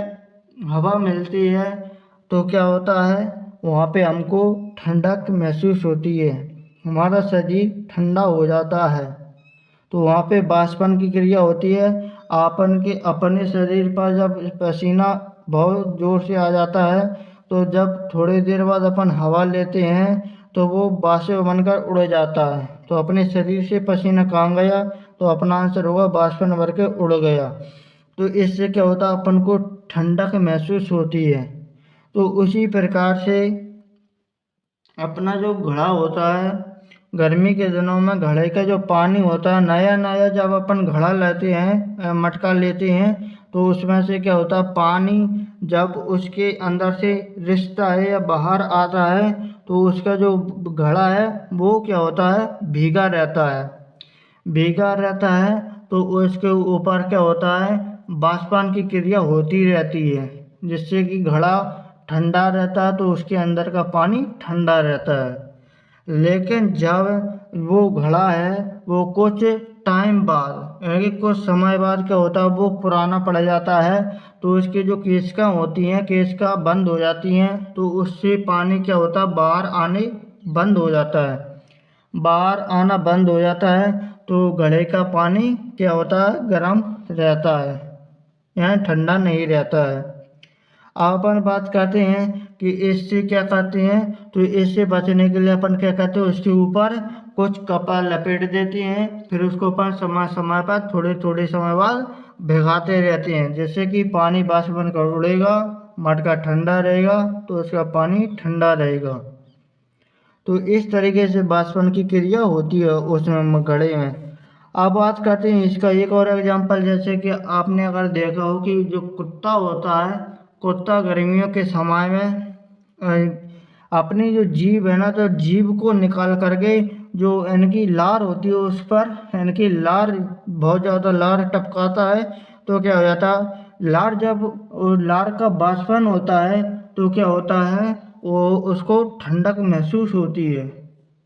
हवा मिलती है, तो क्या होता है? वहाँ पे हमको ठंडक महसूस होती है, हमारा शरीर ठंडा हो जाता है। तो वहाँ पे बाष्पन की क्रिया होती है। अपने शरीर पर जब पसीना बहुत ज़ोर से आ जाता है तो जब थोड़ी देर बाद अपन हवा लेते हैं तो वो वाष्प बनकर उड़ जाता है। तो अपने शरीर से पसीना कहाँ गया? तो अपना आंसर होगा बाष्पन भर के उड़ गया। तो इससे क्या होता है? अपन को ठंडक महसूस होती है। तो उसी प्रकार से अपना जो घड़ा होता है, गर्मी के दिनों में घड़े का जो पानी होता है, नया नया जब अपन घड़ा लेते हैं, मटका लेते हैं, तो उसमें से क्या होता है? पानी जब उसके अंदर से रिसता है या बाहर आता है तो उसका जो घड़ा है वो क्या होता है? भीगा रहता है। भीगा रहता है तो उसके ऊपर क्या होता है? बाष्पन की क्रिया होती रहती है, जिससे कि घड़ा ठंडा रहता है तो उसके अंदर का पानी ठंडा रहता है। लेकिन जब वो घड़ा है वो कुछ टाइम बाद यानी कि कुछ समय बाद क्या होता है? वो पुराना पड़ जाता है। तो उसकी जो केशिकाएं होती हैं, केशिका बंद हो जाती हैं, तो उससे पानी क्या होता है? बाहर आने बंद हो जाता है। बाहर आना बंद हो जाता है तो घड़े का पानी क्या होता है? गर्म रहता है, यहाँ ठंडा नहीं रहता है। अब अपन बात करते हैं कि इससे क्या करते हैं? तो इससे बचने के लिए अपन क्या करते हैं? उसके ऊपर कुछ कपड़ा लपेट देते हैं, फिर उसको अपन समय समय पर थोड़े थोड़े समय बाद भिगाते रहते हैं, जिससे कि पानी वाष्प बनकर उड़ेगा, मटका ठंडा रहेगा तो उसका पानी ठंडा रहेगा। तो इस तरीके से बाष्पन की क्रिया होती है उसमें घड़े में। अब बात करते हैं इसका एक और एग्जांपल, जैसे कि आपने अगर देखा हो कि जो कुत्ता होता है, कुत्ता गर्मियों के समय में अपनी जो जीभ है ना, तो जीभ को निकाल करके जो इनकी लार होती है उस पर इनकी लार, बहुत ज़्यादा लार टपकाता है। तो क्या हो जाता है, लार जब लार का बाष्पन होता है तो क्या होता है, वो उसको ठंडक महसूस होती है।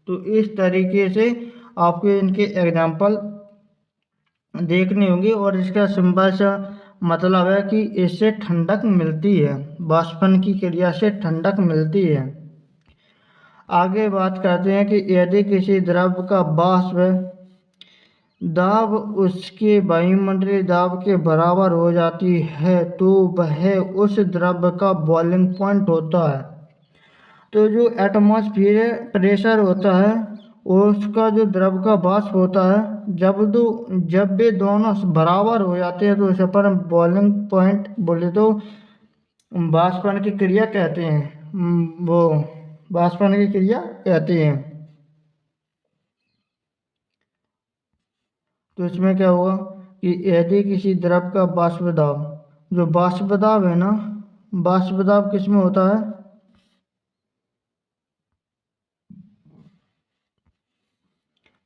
तो इस तरीके से आपको इनके एग्जाम्पल देखनी होगी, और इसका सिंपल सा मतलब है कि इससे ठंडक मिलती है, बाष्पन की क्रिया से ठंडक मिलती है। आगे बात करते हैं कि यदि किसी द्रव का वाष्प दाब उसके वायुमंडलीय दाब के बराबर हो जाती है तो वह उस द्रव का बॉइलिंग पॉइंट होता है। तो जो एटमॉस्फेयर प्रेशर होता है उसका जो द्रव का वाष्प होता है, जब वे दोनों बराबर हो जाते हैं तो उसे पर बॉइलिंग पॉइंट बोले तो वाष्पन की क्रिया कहते हैं। वो वाष्पन की क्रिया कहते हैं। तो इसमें क्या होगा कि यदि किसी द्रव का वाष्प दाब, जो वाष्प दाब है ना, वाष्प दाब किस में होता है,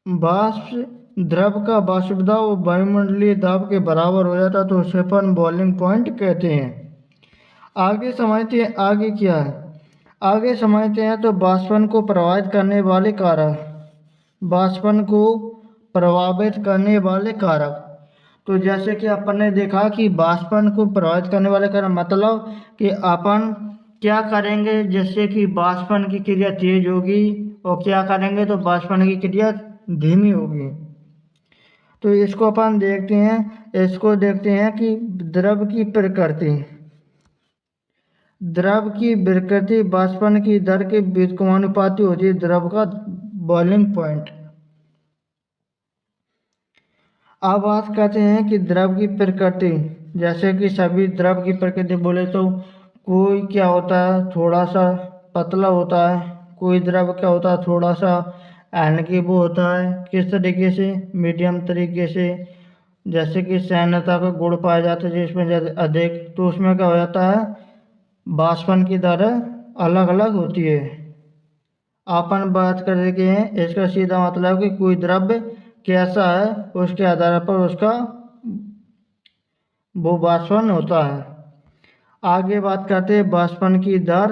वाष्प द्रव का वाष्प दाब वायुमंडलीय दाब के बराबर हो जाता है तो उसे अपन बॉइलिंग पॉइंट कहते हैं। आगे समझते हैं आगे क्या है। आगे समझते हैं तो वाष्पन को प्रभावित करने वाले कारक, वाष्पन को प्रभावित करने वाले कारक। तो जैसे कि अपन ने देखा कि वाष्पन को प्रभावित करने वाले कारक मतलब कि अपन क्या करेंगे जिससे कि वाष्पन की क्रिया तेज होगी, और क्या करेंगे तो वाष्पन की क्रिया धीमी होगी। तो इसको अपन देखते हैं, इसको देखते हैं कि द्रव की प्रकृति, द्रव की विकृति वाष्पन की दर के व्युत्क्रमानुपाती होती है द्रव का बॉइलिंग पॉइंट। अब बात करते हैं कि द्रव की प्रकृति, जैसे कि सभी द्रव की प्रकृति बोले तो कोई क्या होता है थोड़ा सा पतला होता है, कोई द्रव क्या होता है थोड़ा सा वो होता है, किस तरीके से मीडियम तरीके से। जैसे कि सैन्यता का गुण पाया जाता है जिसमें अधिक, तो उसमें क्या हो जाता है वाष्पन की दर अलग अलग होती है। अपन बात कर रहे हैं इसका सीधा मतलब कि कोई द्रव्य कैसा है उसके आधार पर उसका वो वाष्पन होता है। आगे बात करते हैं वाष्पन की दर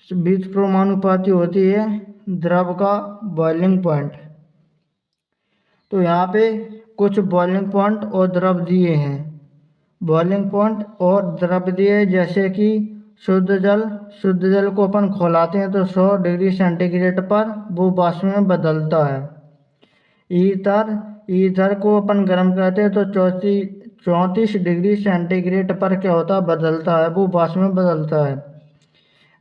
व्युत्क्रमानुपाती होती है द्रव का बॉइलिंग पॉइंट। तो यहाँ पे कुछ बॉइलिंग पॉइंट और द्रव दिए हैं, बॉइलिंग पॉइंट और द्रव दिए, जैसे कि शुद्ध जल को अपन खौलाते हैं तो 100 डिग्री सेंटीग्रेड पर वो वाष्प में बदलता है। ईथर को अपन गर्म करते हैं तो 34 डिग्री सेंटीग्रेड पर क्या होता है बदलता है, वो वाष्प में बदलता है।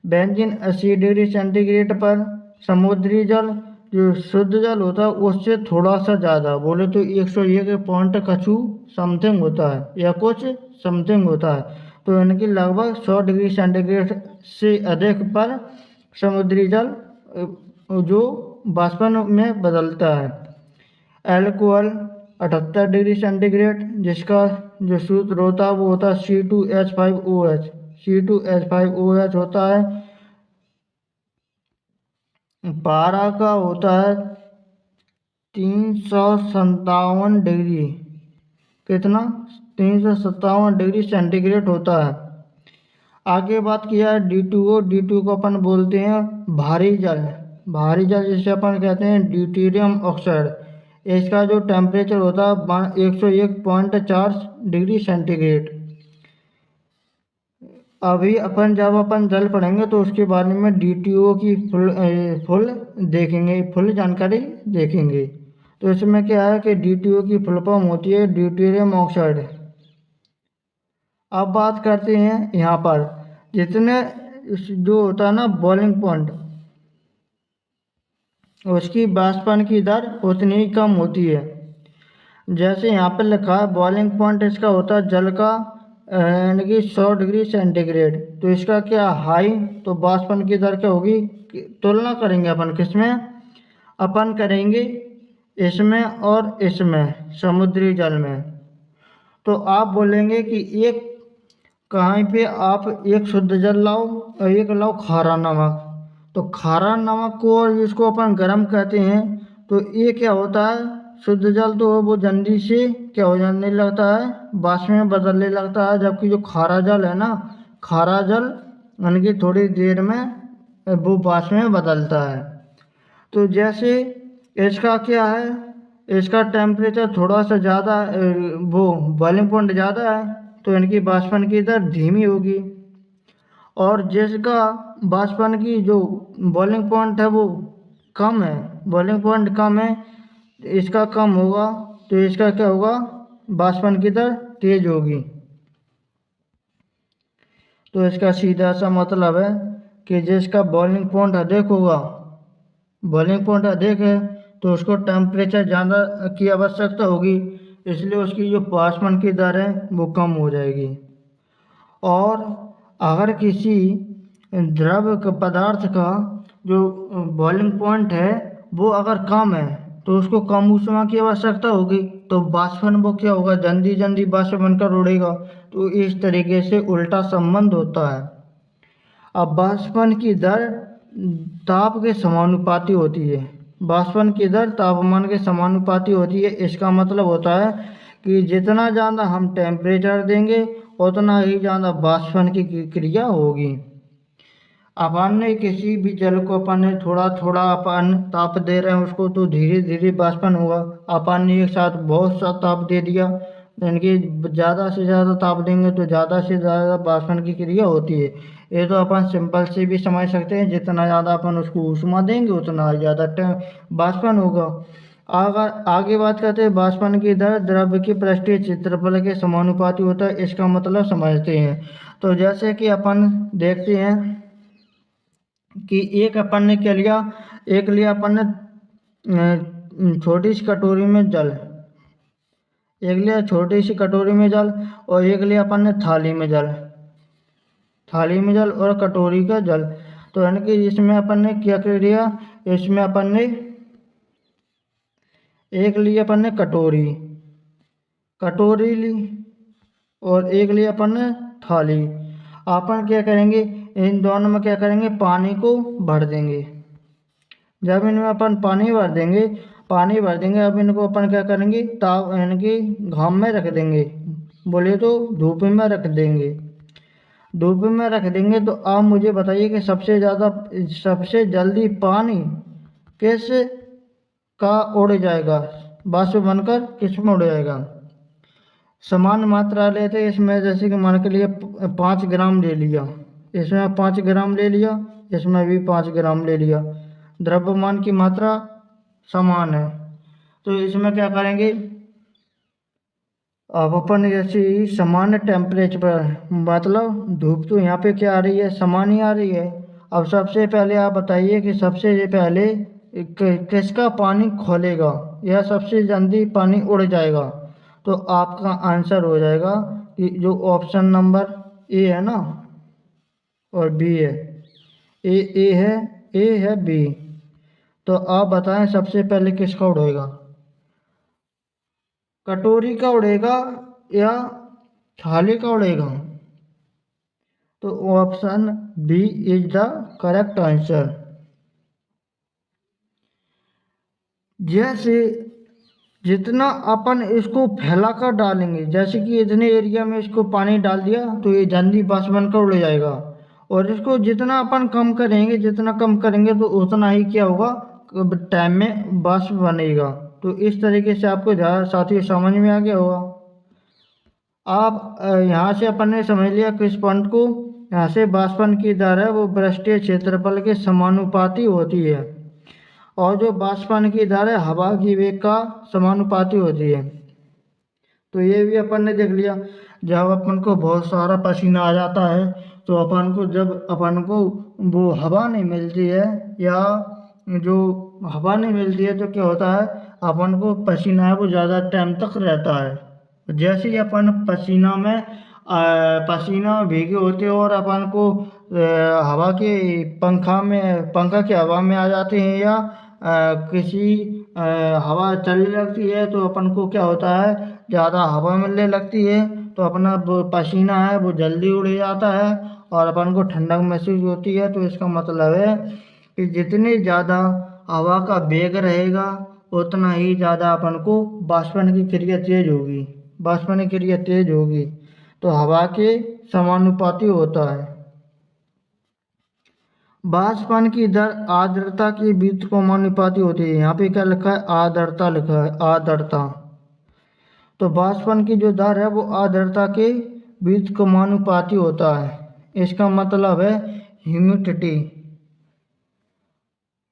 बेंजीन 80 डिग्री सेंटीग्रेड पर, समुद्री जल जो शुद्ध जल होता है उससे थोड़ा सा ज़्यादा बोले तो 101 पॉइंट कछु समथिंग होता है या कुछ समथिंग होता है। तो इनकी लगभग 100 डिग्री सेंटीग्रेड से अधिक पर समुद्री जल जो वाष्पन में बदलता है। एल्कोहल 78 डिग्री सेंटीग्रेड, जिसका जो सूत्र होता है वो होता है C2H5OH। C2H5OH होता है, पारा का होता है 357 डिग्री, कितना 357 डिग्री सेंटीग्रेड होता है। आगे बात किया है D2O को अपन बोलते हैं भारी जल, भारी जल जिसे अपन कहते हैं ड्यूटेरियम ऑक्साइड। इसका जो टेम्परेचर होता है 101.4 डिग्री सेंटीग्रेड। अभी जब अपन जल पढ़ेंगे तो उसके बारे में DTO की फुल देखेंगे, फुल जानकारी देखेंगे। तो इसमें क्या है कि DTO की फुल फॉर्म होती है ड्यूटेरियम ऑक्साइड। अब बात करते हैं यहाँ पर जितने जो होता है ना बॉइलिंग पॉइंट, उसकी वाष्पन की दर उतनी ही कम होती है। जैसे यहाँ पर लिखा है बॉइलिंग पॉइंट इसका होता है जल का यानी कि 100 डिग्री सेंटीग्रेड। तो इसका क्या हाई, तो वाष्पन की दर क्या होगी, तुलना करेंगे अपन किसमें, अपन करेंगे इसमें और इसमें समुद्री जल में, तो आप बोलेंगे कि एक कहीं पे आप एक शुद्ध जल लाओ और एक लाओ खारा नमक। तो खारा नमक को और जिसको अपन गर्म कहते हैं, तो ये क्या होता है, शुद्ध जल तो वो जल्दी से क्या हो जाने लगता है, वाष्प में बदलने लगता है, जबकि जो खारा जल है ना, खारा जल यानी कि थोड़ी देर में वो वाष्प में बदलता है। तो जैसे इसका क्या है, इसका टेम्परेचर थोड़ा सा ज़्यादा वो बॉइलिंग पॉइंट ज़्यादा है, तो इनकी वाष्पन की दर धीमी होगी। और जिसका वाष्पन की जो बॉइलिंग पॉइंट है वो कम है, बॉइलिंग पॉइंट कम है, इसका कम होगा, तो इसका क्या होगा, वाष्पन की दर तेज होगी। तो इसका सीधा सा मतलब है कि जिसका बॉइलिंग पॉइंट अधिक होगा, बॉइलिंग पॉइंट अधिक है, तो उसको टेम्परेचर ज़्यादा की आवश्यकता होगी, इसलिए उसकी जो वाष्पन की दर है वो कम हो जाएगी। और अगर किसी द्रव पदार्थ का जो बॉइलिंग पॉइंट है वो अगर कम है, तो उसको कम ऊष्मा की आवश्यकता होगी, तो वाष्पन वो क्या होगा, जल्दी जल्दी वाष्प बनकर उड़ेगा। तो इस तरीके से उल्टा संबंध होता है। अब वाष्पन की दर ताप के समानुपाती होती है, वाष्पन की दर तापमान के समानुपाती होती है। इसका मतलब होता है कि जितना ज़्यादा हम टेम्परेचर देंगे उतना ही ज़्यादा वाष्पन की क्रिया होगी। अपन ने किसी भी जल को अपन ने थोड़ा थोड़ा अपन ताप दे रहे हैं उसको, तो धीरे धीरे वाष्पन होगा। अपन ने एक साथ बहुत सा ताप दे दिया, यानी कि ज़्यादा से ज़्यादा ताप देंगे तो ज़्यादा से ज़्यादा वाष्पन की क्रिया होती है। ये तो अपन सिंपल से भी समझ सकते हैं, जितना ज़्यादा अपन उसको ऊष्मा देंगे उतना ज़्यादा वाष्पन होगा। अगर आगे बात करते हैं, वाष्पन की दर द्रव्य की पृष्ठीय क्षेत्रफल के समानुपाती होता है, इसका मतलब समझते हैं। तो जैसे कि अपन देखते हैं कि एक अपन ने क्या लिया, एक लिया अपन ने छोटी सी कटोरी में जल, एक लिया छोटी सी कटोरी में जल, और एक लिया अपन ने थाली में जल, थाली में जल और कटोरी का जल। तो यानी कि इसमें अपन ने क्या कर लिया, इसमें अपन ने एक ली अपन ने कटोरी, कटोरी ली, और एक ली अपन ने थाली। अपन क्या करेंगे, इन दोनों में क्या करेंगे, पानी को भर देंगे। जब इनमें अपन पानी भर देंगे, पानी भर देंगे, अब इनको अपन क्या करेंगे, ताप यानी कि घाम में रख देंगे, बोले तो धूप में रख देंगे। धूप में रख देंगे तो आप मुझे बताइए कि सबसे जल्दी पानी किस का उड़ जाएगा, वाष्प बनकर किस में उड़ जाएगा। समान मात्रा लेते इसमें, जैसे कि मान के लिए 5 ग्राम ले लिया, इसमें 5 ग्राम ले लिया, इसमें भी 5 ग्राम ले लिया, द्रव्यमान की मात्रा समान है। तो इसमें क्या करेंगे, अब अपन जैसे ही सामान्य टेम्परेचर पर, मतलब धूप तो यहाँ पे क्या आ रही है, समान ही आ रही है। अब सबसे पहले आप बताइए कि सबसे पहले किसका पानी खोलेगा या सबसे जल्दी पानी उड़ जाएगा। तो आपका आंसर हो जाएगा कि जो ऑप्शन नंबर ए है ना और बी है, ए है, ए है बी। तो आप बताएं सबसे पहले किसका उड़ेगा, कटोरी का उड़ेगा या थाली का उड़ेगा। तो option B is the correct answer. जैसे जितना अपन इसको फैला कर डालेंगे, जैसे कि इतने एरिया में इसको पानी डाल दिया तो ये जल्दी वाष्प बनकर उड़ जाएगा। और इसको जितना अपन कम करेंगे, जितना कम करेंगे तो उतना ही क्या होगा, टाइम में वाष्प बनेगा। तो इस तरीके से आपको ज़्यादा साथियों समझ में आ गया होगा। आप यहाँ से अपन ने समझ लिया किस पॉइंट को, यहाँ से वाष्पन की दर है वो पृष्ठीय क्षेत्रफल के समानुपाती होती है, और जो वाष्पन की दर है हवा की वेग का समानुपाती होती है। तो ये भी अपन ने देख लिया। जब अपन को बहुत सारा पसीना आ जाता है, तो अपन को जब अपन को वो हवा नहीं मिलती है, या जो हवा नहीं मिलती है, तो क्या होता है, अपन को पसीना है वो ज़्यादा टाइम तक रहता है। जैसे ही अपन पसीना भीगे होते हैं और अपन को हवा के पंखा की हवा में आ जाते हैं, या किसी हवा चलने लगती है तो अपन को क्या होता है, ज़्यादा हवा मिलने लगती है तो अपना वो पसीना है वो जल्दी उड़ जाता है और अपन को ठंडक महसूस होती है। तो इसका मतलब है कि जितनी ज़्यादा हवा का वेग रहेगा उतना ही ज़्यादा अपन को वाष्पन की क्रिया तेज होगी, वाष्पन की क्रिया तेज होगी तो हवा के समानुपाती होता है। वाष्पन की दर आर्द्रता के बीच समानुपाती होती है। यहाँ पे क्या लिखा है, आर्द्रता लिखा है, आर्द्रता। तो वाष्पन की जो दर है वो आर्द्रता के बीच समानुपाती होता है। इसका मतलब है ह्यूमिडिटी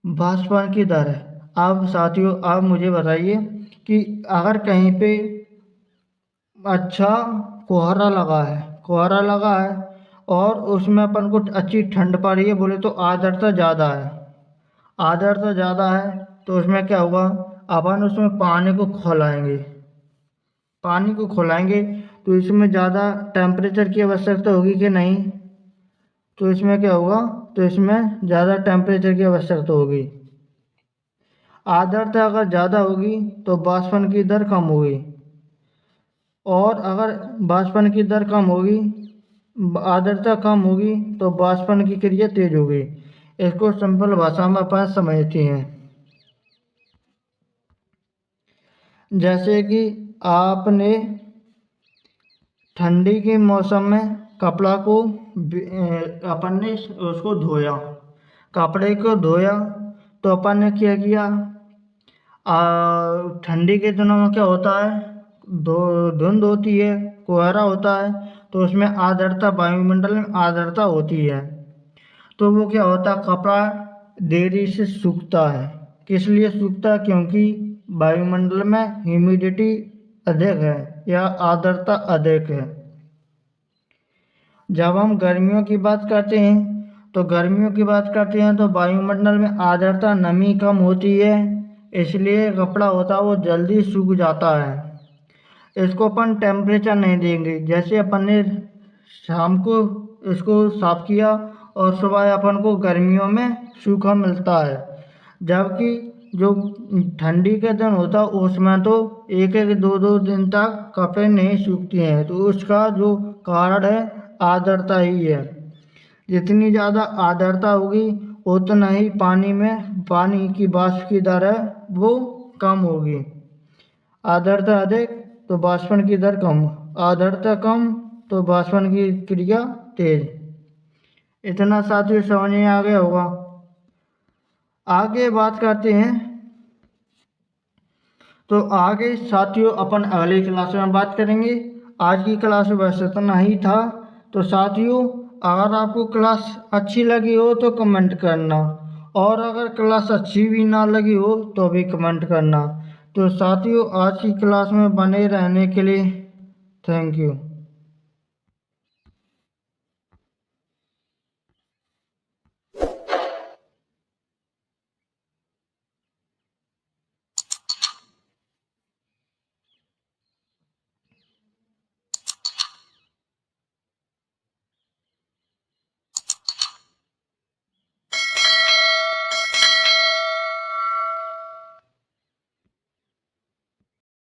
वाष्पन की दर है। अब साथियों आप मुझे बताइए कि अगर कहीं पे अच्छा कोहरा लगा है, कोहरा लगा है और उसमें अपन को अच्छी ठंड पड़ रही है, बोले तो आर्द्रता ज़्यादा है, आर्द्रता ज़्यादा है तो उसमें क्या होगा, अपन उसमें पानी को खौलाएंगे, पानी को खौलाएंगे तो इसमें ज़्यादा टेम्परेचर की आवश्यकता होगी कि नहीं, तो इसमें क्या होगा, तो इसमें ज़्यादा टेम्परेचर की आवश्यकता होगी। आर्द्रता अगर ज़्यादा होगी तो वाष्पन की दर कम होगी और अगर वाष्पन की दर कम होगी, आर्द्रता कम होगी तो वाष्पन की क्रिया तेज होगी। इसको सिंपल भाषा में अपन समझते हैं। जैसे कि आपने ठंडी के मौसम में कपड़ा को अपन ने उसको धोया, कपड़े को धोया तो अपन ने क्या किया, ठंडी के दिनों में क्या होता है, धुंध होती है, कोहरा होता है तो उसमें आर्द्रता, वायुमंडल में आर्द्रता होती है तो वो क्या होता है, कपड़ा देरी से सूखता है। किस लिए सूखता है, क्योंकि वायुमंडल में ह्यूमिडिटी अधिक है या आर्द्रता अधिक है। जब हम गर्मियों की बात करते हैं तो गर्मियों की बात करते हैं तो वायुमंडल में आर्द्रता, नमी कम होती है, इसलिए कपड़ा होता है वो जल्दी सूख जाता है। इसको अपन टेम्परेचर नहीं देंगे, जैसे अपन ने शाम को इसको साफ किया और सुबह अपन को गर्मियों में सूखा मिलता है, जबकि जो ठंडी के दिन होता है उसमें तो एक एक दो दो दिन तक कपड़े नहीं सूखते हैं। तो उसका जो कारण है आर्द्रता ही है। जितनी ज़्यादा आर्द्रता होगी उतना ही पानी की वाष्प की दर है वो कम होगी। आर्द्रता अधिक तो वाष्पन की दर कम, आर्द्रता कम तो वाष्पन की क्रिया तेज। इतना साथियों समझ में आ गया होगा। आगे बात करते हैं, तो आगे साथियों अपन अगली क्लास में बात करेंगे। आज की क्लास में बस इतना ही था। तो साथियों अगर आपको क्लास अच्छी लगी हो तो कमेंट करना और अगर क्लास अच्छी भी ना लगी हो तो भी कमेंट करना। तो साथियों आज की क्लास में बने रहने के लिए थैंक यू।